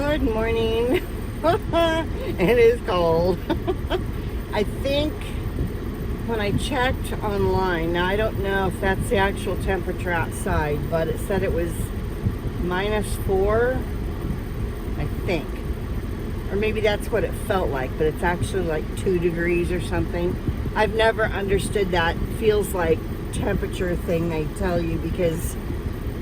Good morning. It is cold. I think when I checked online, now I don't know if that's the actual temperature outside, but it said it was -4, I think. Or maybe that's what it felt like, but it's actually like 2 degrees or something. I've never understood that. Feels like temperature thing they tell you because,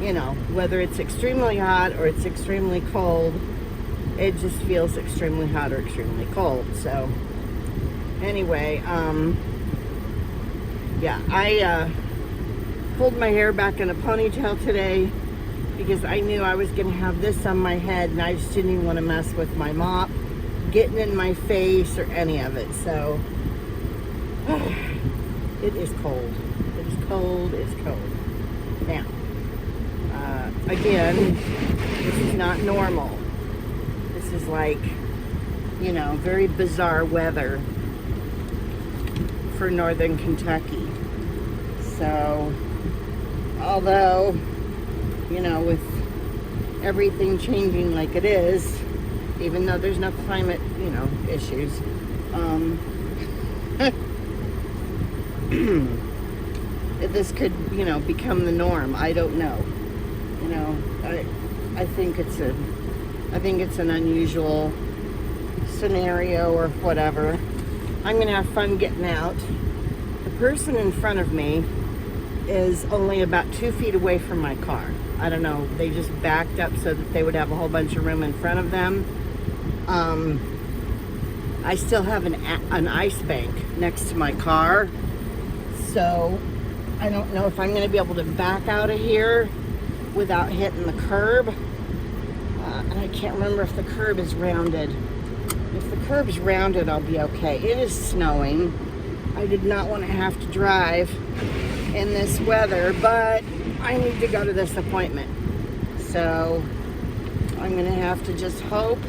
you know, whether it's extremely hot or it's extremely cold, it just feels extremely hot or extremely cold. So anyway, yeah, I pulled my hair back in a ponytail today because I knew I was going to have this on my head and I just didn't even want to mess with my mop getting in my face or any of it. So it is cold. It is cold. It's cold. Now, again, this is not normal. This is like, you know, very bizarre weather for northern Kentucky. So, although, you know, with everything changing like it is, even though there's no climate, you know, issues, this could, you know, become the norm. I don't know. You know, I think it's an unusual scenario or whatever. I'm gonna have fun getting out. The person in front of me is only about 2 feet away from my car. I don't know. They just backed up so that they would have a whole bunch of room in front of them. I still have an ice bank next to my car, so I don't know if I'm going to be able to back out of here without hitting the curb. And I can't remember if the curb is rounded. If the curb's rounded, I'll be okay. It is snowing. I did not want to have to drive in this weather, but I need to go to this appointment. So I'm going to have to just hope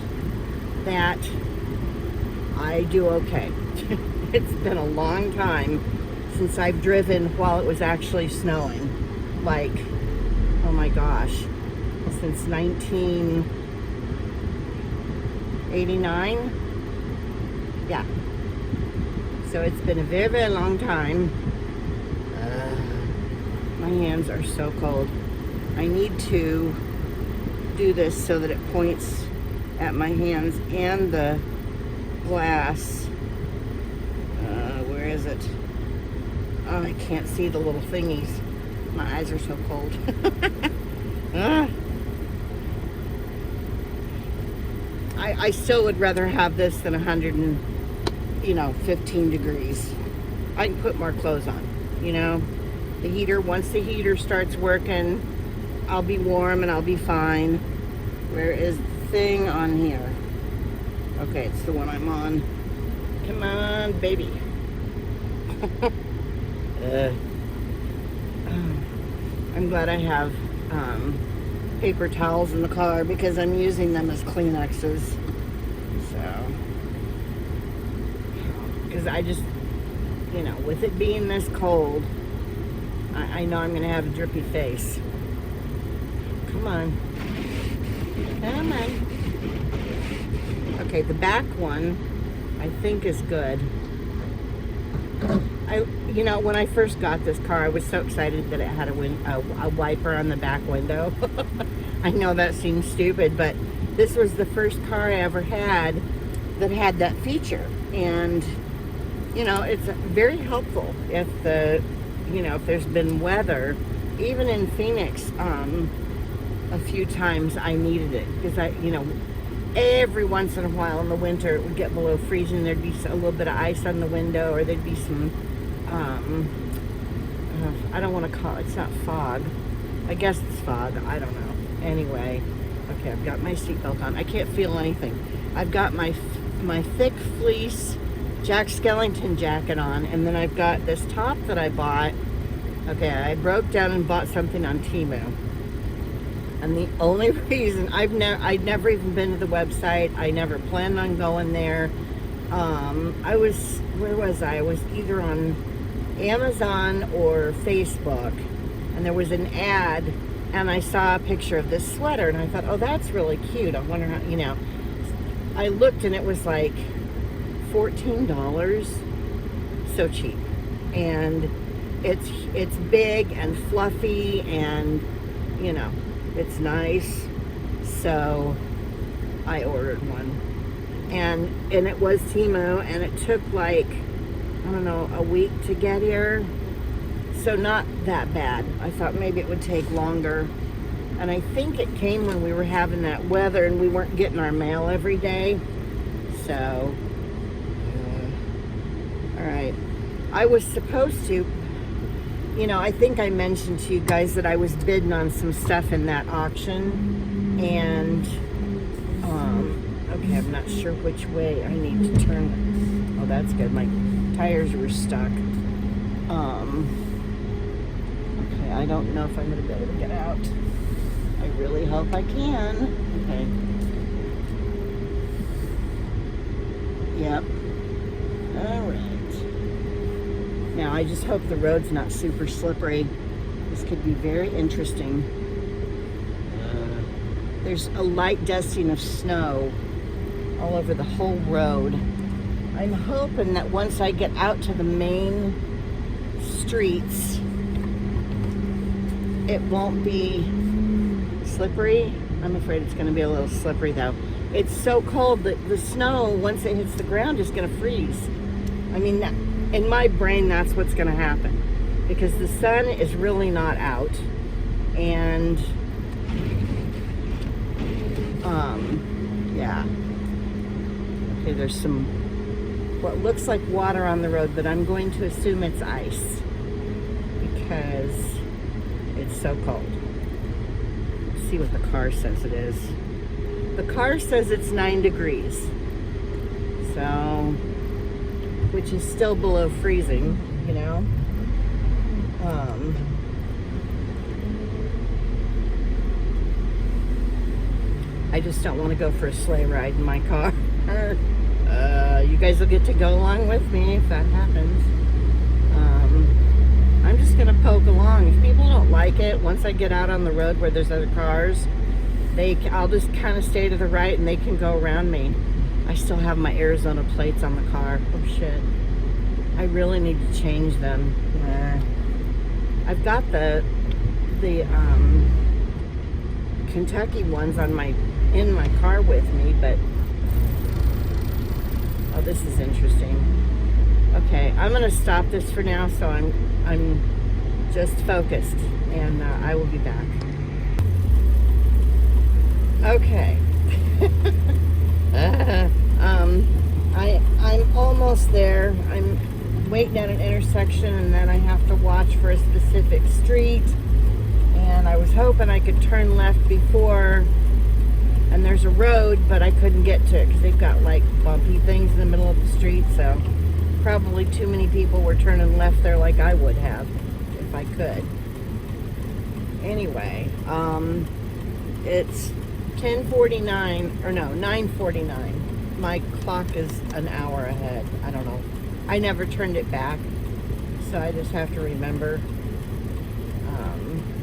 that I do okay. It's been a long time since I've driven while it was actually snowing. Like, oh my gosh, since 1989. Yeah. So it's been a very, very long time. My hands are so cold. I need to do this so that it points at my hands and the glass. Where is it? Oh, I can't see the little thingies. My eyes are so cold. I still would rather have this than 15 degrees. I can put more clothes on, you know. The heater, once the heater starts working, I'll be warm and I'll be fine. Where is the thing on here? Okay, it's the one I'm on. Come on, baby. I'm glad I have paper towels in the car because I'm using them as Kleenexes. So, because I just, you know, with it being this cold, I know I'm going to have a drippy face. Come on. Come on. Okay, the back one, I think is good. You know, when I first got this car, I was so excited that it had a wiper on the back window. I know that seems stupid, but this was the first car I ever had that had that feature. And, you know, it's very helpful if if there's been weather. Even in Phoenix, a few times I needed it because every once in a while in the winter it would get below freezing. There'd be a little bit of ice on the window, or there'd be some, I don't want to call it, it's not fog. I guess it's fog. I don't know. Anyway, okay, I've got my seatbelt on. I can't feel anything. I've got my thick fleece Jack Skellington jacket on, and then I've got this top that I bought. Okay, I broke down and bought something on Temu. And the only reason I'd never even been to the website. I never planned on going there. Where was I? I was either on Amazon or Facebook, and there was an ad and I saw a picture of this sweater, and I thought, oh, that's really cute. I wonder how, I looked, and it was like $14. So cheap. And it's big and fluffy, and it's nice. So I ordered one, and it was Temu, and it took like, I don't know, a week to get here. So not that bad. I thought maybe it would take longer. And I think it came when we were having that weather and we weren't getting our mail every day. So, all right. I was supposed to, I think I mentioned to you guys that I was bidding on some stuff in that auction. And, okay, I'm not sure which way I need to turn. Oh, that's good. My tires were stuck. Okay, I don't know if I'm going to be able to get out. I really hope I can. Okay. Yep. All right. Now, I just hope the road's not super slippery. This could be very interesting. There's a light dusting of snow all over the whole road. I'm hoping that once I get out to the main streets, it won't be slippery. I'm afraid it's going to be a little slippery though. It's so cold that the snow, once it hits the ground, is going to freeze. I mean, in my brain, that's what's going to happen, because the sun is really not out, and yeah. Okay, there's some what looks like water on the road, but I'm going to assume it's ice because it's so cold. Let's see what the car says it is. The car says it's 9 degrees, so, which is still below freezing, I just don't want to go for a sleigh ride in my car. You guys will get to go along with me if that happens. I'm just going to poke along. If people don't like it, once I get out on the road where there's other cars, I'll just kind of stay to the right and they can go around me. I still have my Arizona plates on the car. Oh shit. I really need to change them. I've got the Kentucky ones in my car with me, but oh, this is interesting. Okay, I'm gonna stop this for now, so I'm just focused, and I will be back. Okay. I'm almost there. I'm waiting at an intersection, and then I have to watch for a specific street, and I was hoping I could turn left before, and there's a road, but I couldn't get to it because they've got like bumpy things in the middle of the street, so probably too many people were turning left there like I would have if I could. Anyway, it's 10:49, or no, 9:49. My clock is an hour ahead. I don't know. I never turned it back, so I just have to remember.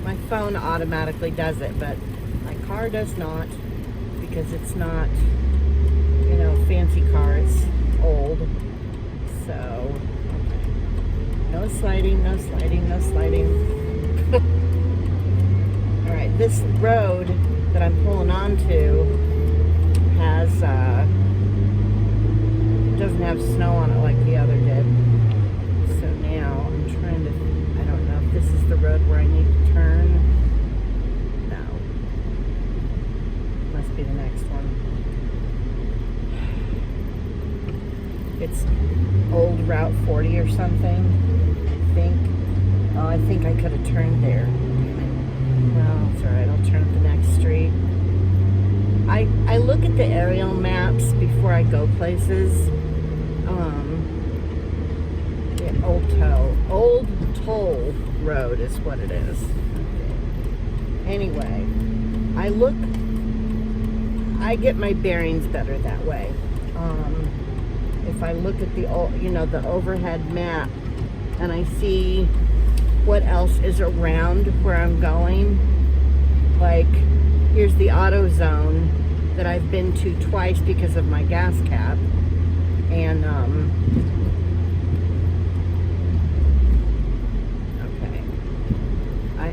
My phone automatically does it, but my car does not, because it's not, fancy car. It's old. So, okay. No sliding, no sliding, no sliding. All right, this road that I'm pulling onto has, doesn't have snow on it like the other did. So now I'm trying to, I don't know if this is the road where I need to turn. No. Must be the next one. It's old Route 40 or something, I think. Oh, I think I could have turned there. No, it's alright, I'll turn at the next street. I look at the aerial maps before I go places. Yeah, Old Toll Road is what it is. Anyway, I get my bearings better that way. If I look at the overhead map and I see what else is around where I'm going, Like, here's the AutoZone that I've been to twice because of my gas cap. And, okay.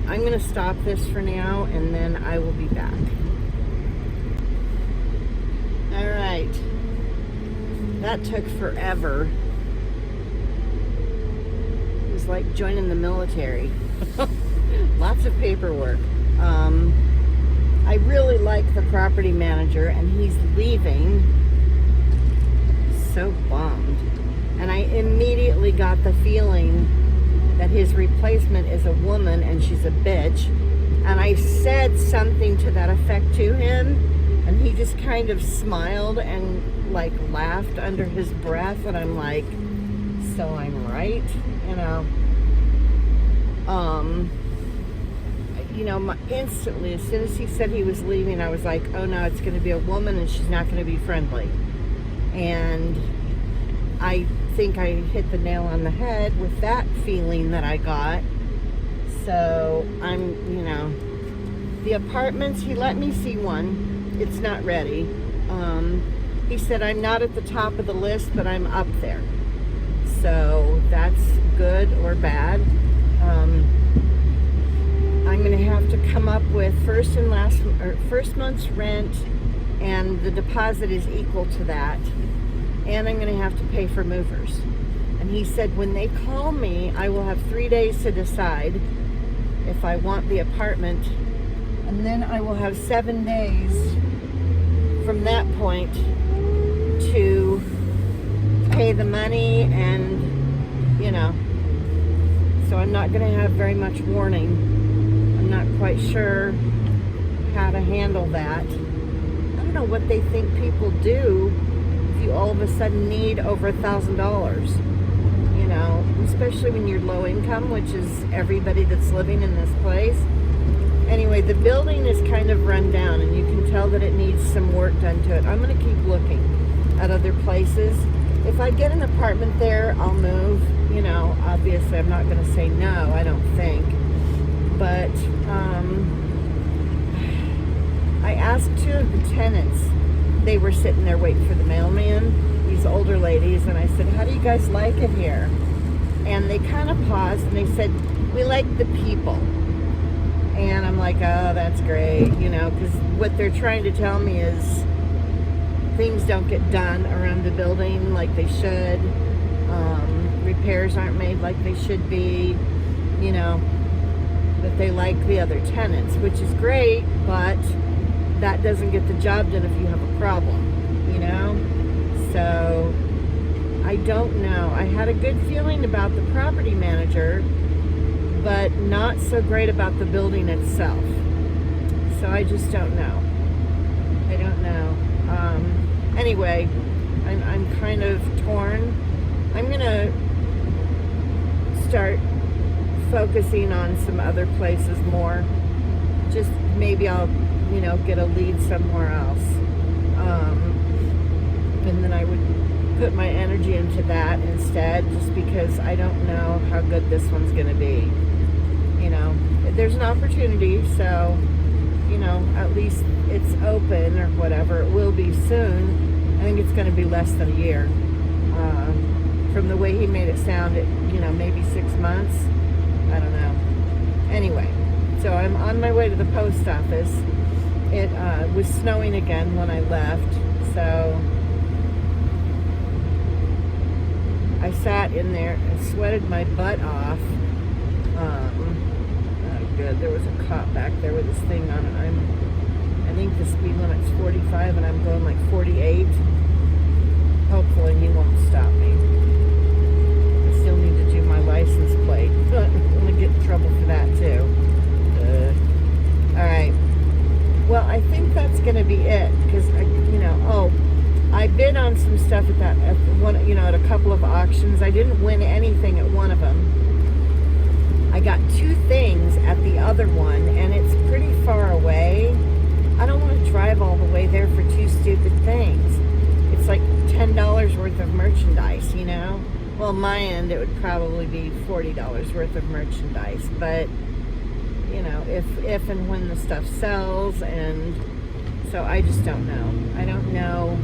I'm going to stop this for now, and then I will be back. All right. That took forever. It was like joining the military. Lots of paperwork. I really like the property manager, and he's leaving. So bummed. And I immediately got the feeling that his replacement is a woman and she's a bitch. And I said something to that effect to him, and he just kind of smiled and like laughed under his breath, and I'm like, so I'm right, you know. Instantly, as soon as he said he was leaving, I was like, oh no, it's going to be a woman and she's not going to be friendly. And I think I hit the nail on the head with that feeling that I got. So the apartments, he let me see one. It's not ready. He said I'm not at the top of the list, but I'm up there. So that's good or bad. I'm going to have to come up with first month's rent, and the deposit is equal to that. And I'm going to have to pay for movers. And he said when they call me, I will have 3 days to decide if I want the apartment. And then I will have 7 days from that point to pay the money, and, so I'm not going to have very much warning. I'm not quite sure how to handle that. I don't know what they think people do if you all of a sudden need over $1,000, especially when you're low income, which is everybody that's living in this place. Anyway, the building is kind of run down, and you can tell that it needs some work done to it. I'm going to keep looking at other places. If I get an apartment there, I'll move. Obviously I'm not going to say no, I don't think. But I asked two of the tenants. They were sitting there waiting for the mailman, these older ladies, and I said, how do you guys like it here? And they kind of paused, and they said, we like the people. And I'm like, oh, that's great, because what they're trying to tell me is things don't get done around the building like they should. Repairs aren't made like they should be, that they like the other tenants, which is great, but that doesn't get the job done if you have a problem, So I don't know. I had a good feeling about the property manager, but not so great about the building itself. So I just don't know. I don't know. Anyway, I'm kind of torn. I'm gonna start focusing on some other places more. Just maybe I'll, get a lead somewhere else. And then I would put my energy into that instead, just because I don't know how good this one's gonna be. There's an opportunity, so, at least it's open or whatever. It will be soon. I think it's going to be less than a year. From the way he made it sound, maybe 6 months. I don't know. Anyway, so I'm on my way to the post office. It was snowing again when I left, so I sat in there and sweated my butt off. Good. There was a cop back there with this thing on it. I think the speed limit's 45 and I'm going like 48. Hopefully he won't stop me. I still need to do my license plate. I'm going to get in trouble for that too. Alright. Well, I think that's going to be it. Because, I bid on some stuff at a couple of auctions. I didn't win anything at one of them. I got 2 things at the other one, and it's pretty far away. I don't want to drive all the way there for 2 stupid things. It's like $10 worth of merchandise, Well, on my end, it would probably be $40 worth of merchandise, but, you know, if and when the stuff sells. And so I just don't know. I don't know,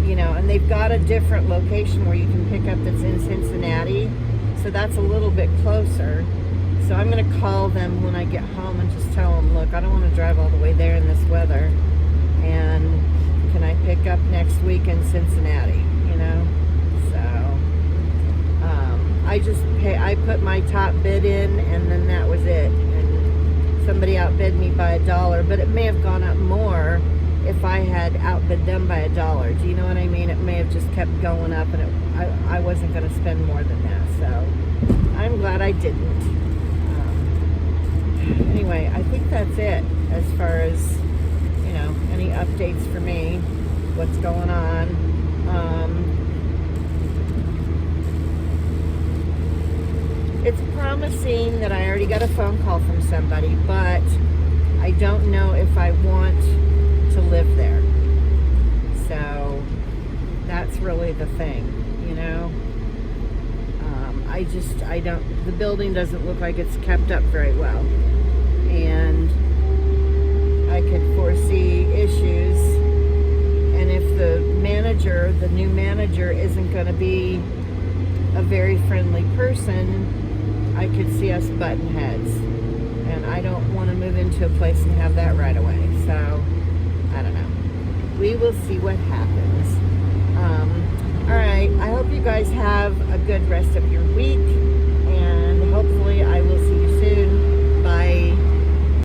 you know, and they've got a different location where you can pick up that's in Cincinnati. So that's a little bit closer. So I'm going to call them when I get home and just tell them, look, I don't want to drive all the way there in this weather. And can I pick up next week in Cincinnati, you know? So I put my top bid in, and then that was it. And somebody outbid me by $1, but it may have gone up more if I had outbid them by $1. Do you know what I mean? It may have just kept going up, and I wasn't going to spend more than that. So I'm glad I didn't. Anyway, I think that's it as far as, you know, any updates for me, what's going on. It's promising that I already got a phone call from somebody, but I don't know if I want to live there. So that's really the thing, you know. I don't, the building doesn't look like it's kept up very well. And I could foresee issues. And if the new manager isn't going to be a very friendly person, I could see us butting heads. And I don't want to move into a place and have that right away. So, I don't know. We will see what happens. Alright, I hope you guys have a good rest of your week. And hopefully I will